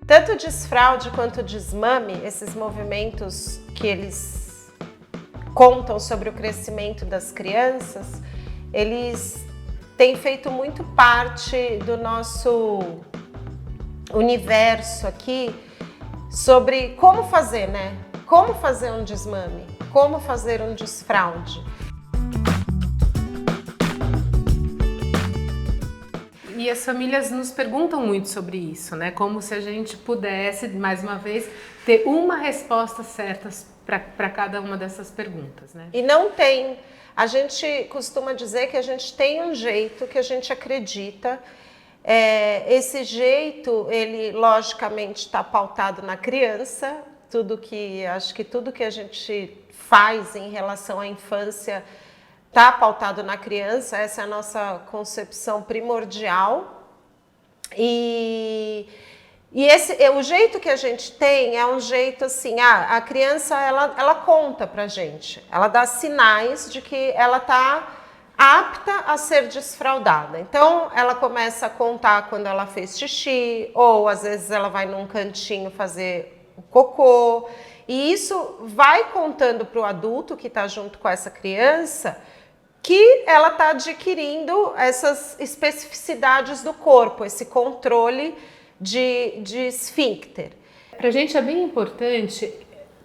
Tanto o desfraude quanto o desmame, esses movimentos que eles contam sobre o crescimento das crianças, eles têm feito muito parte do nosso universo aqui sobre como fazer, né? Como fazer um desmame, como fazer um desfraude. E as famílias nos perguntam muito sobre isso, né? Como se a gente pudesse, mais uma vez, ter uma resposta certa para cada uma dessas perguntas, né? E não tem. A gente costuma dizer que a gente tem um jeito que a gente acredita. Esse jeito, ele logicamente está pautado na criança. Acho que tudo que a gente faz em relação à infância está pautado na criança, essa é a nossa concepção primordial. O jeito que a gente tem é um jeito assim, a criança ela conta pra gente, ela dá sinais de que ela está apta a ser desfraldada. Então ela começa a contar quando ela fez xixi, ou às vezes ela vai num cantinho fazer o cocô, e isso vai contando para o adulto que está junto com essa criança que ela está adquirindo essas especificidades do corpo, esse controle de esfíncter. Para a gente é bem importante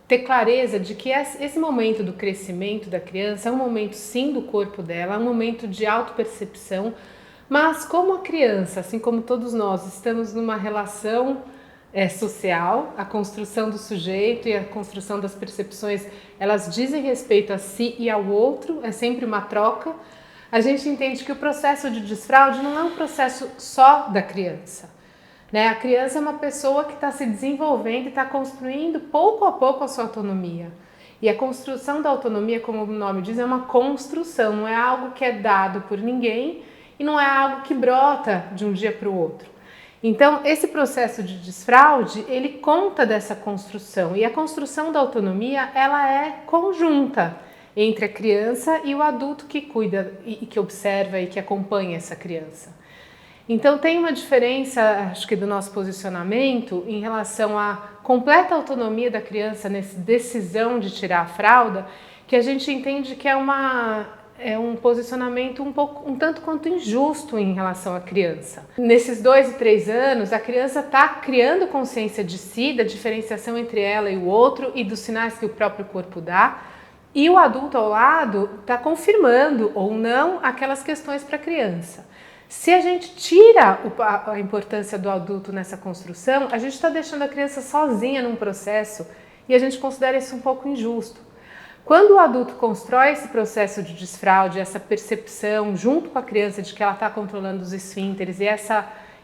ter clareza de que esse momento do crescimento da criança é um momento sim do corpo dela, é um momento de autopercepção, mas como a criança, assim como todos nós, estamos numa relação social, a construção do sujeito e a construção das percepções, elas dizem respeito a si e ao outro, é sempre uma troca. A gente entende que o processo de desfraude não é um processo só da criança, né? A criança é uma pessoa que está se desenvolvendo e está construindo pouco a pouco a sua autonomia. E a construção da autonomia, como o nome diz, é uma construção, não é algo que é dado por ninguém e não é algo que brota de um dia para o outro. Então, esse processo de desfraude, ele conta dessa construção, e a construção da autonomia, ela é conjunta entre a criança e o adulto que cuida e que observa e que acompanha essa criança. Então, tem uma diferença, acho que do nosso posicionamento em relação à completa autonomia da criança nessa decisão de tirar a fralda, que a gente entende que é um posicionamento um tanto quanto injusto em relação à criança. Nesses 2 e 3 anos, a criança está criando consciência de si, da diferenciação entre ela e o outro e dos sinais que o próprio corpo dá, e o adulto ao lado está confirmando ou não aquelas questões para a criança. Se a gente tira a importância do adulto nessa construção, a gente está deixando a criança sozinha num processo e a gente considera isso um pouco injusto. Quando o adulto constrói esse processo de desfraude, essa percepção junto com a criança de que ela está controlando os esfínteres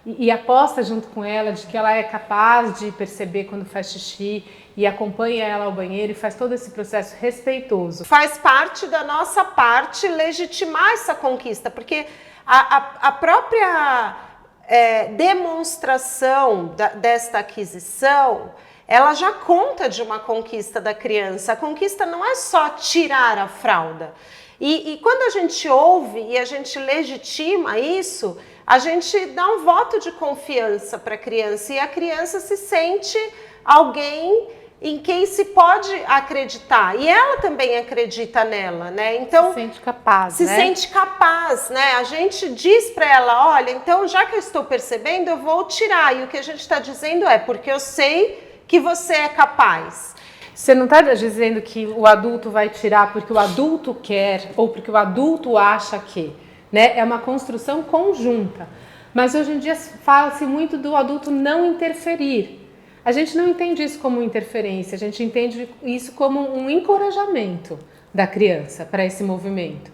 e aposta junto com ela de que ela é capaz de perceber quando faz xixi e acompanha ela ao banheiro e faz todo esse processo respeitoso. Faz parte da nossa parte legitimar essa conquista, porque a própria demonstração desta aquisição, ela já conta de uma conquista da criança. A conquista não é só tirar a fralda. E quando a gente ouve e a gente legitima isso, a gente dá um voto de confiança para a criança e a criança se sente alguém em quem se pode acreditar. E ela também acredita nela, né? Então, se sente capaz, sente capaz, né? A gente diz para ela, olha, então já que eu estou percebendo, eu vou tirar. E o que a gente está dizendo é, porque eu sei que você é capaz. Você não está dizendo que o adulto vai tirar porque o adulto quer ou porque o adulto acha que, né? É uma construção conjunta. Mas hoje em dia fala-se muito do adulto não interferir. A gente não entende isso como interferência, a gente entende isso como um encorajamento da criança para esse movimento.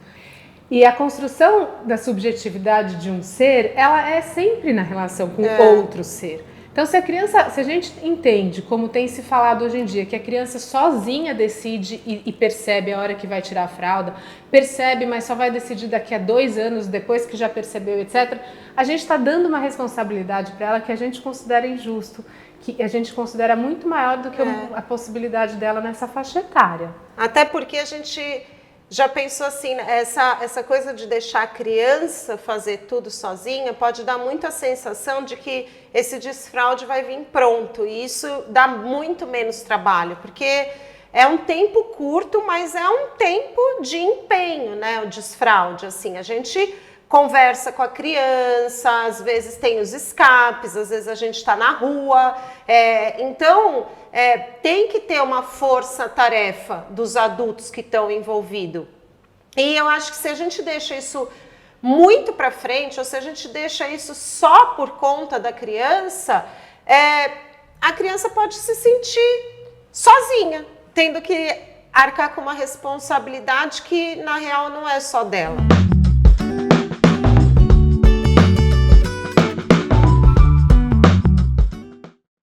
E a construção da subjetividade de um ser, ela é sempre na relação com outro ser. Então, se a gente entende, como tem se falado hoje em dia, que a criança sozinha decide e percebe a hora que vai tirar a fralda, percebe, mas só vai decidir daqui a 2 anos, depois que já percebeu, etc., a gente está dando uma responsabilidade para ela que a gente considera injusto, que a gente considera muito maior do que a possibilidade dela nessa faixa etária. Até porque a gente Já pensou assim, essa coisa de deixar a criança fazer tudo sozinha pode dar muito a sensação de que esse desfraude vai vir pronto, e isso dá muito menos trabalho, porque é um tempo curto, mas é um tempo de empenho, né? O desfraude, assim, a gente conversa com a criança, às vezes tem os escapes, às vezes a gente está na rua, então tem que ter uma força-tarefa dos adultos que estão envolvidos. E eu acho que se a gente deixa isso muito para frente, ou se a gente deixa isso só por conta da criança, a criança pode se sentir sozinha, tendo que arcar com uma responsabilidade que na real não é só dela.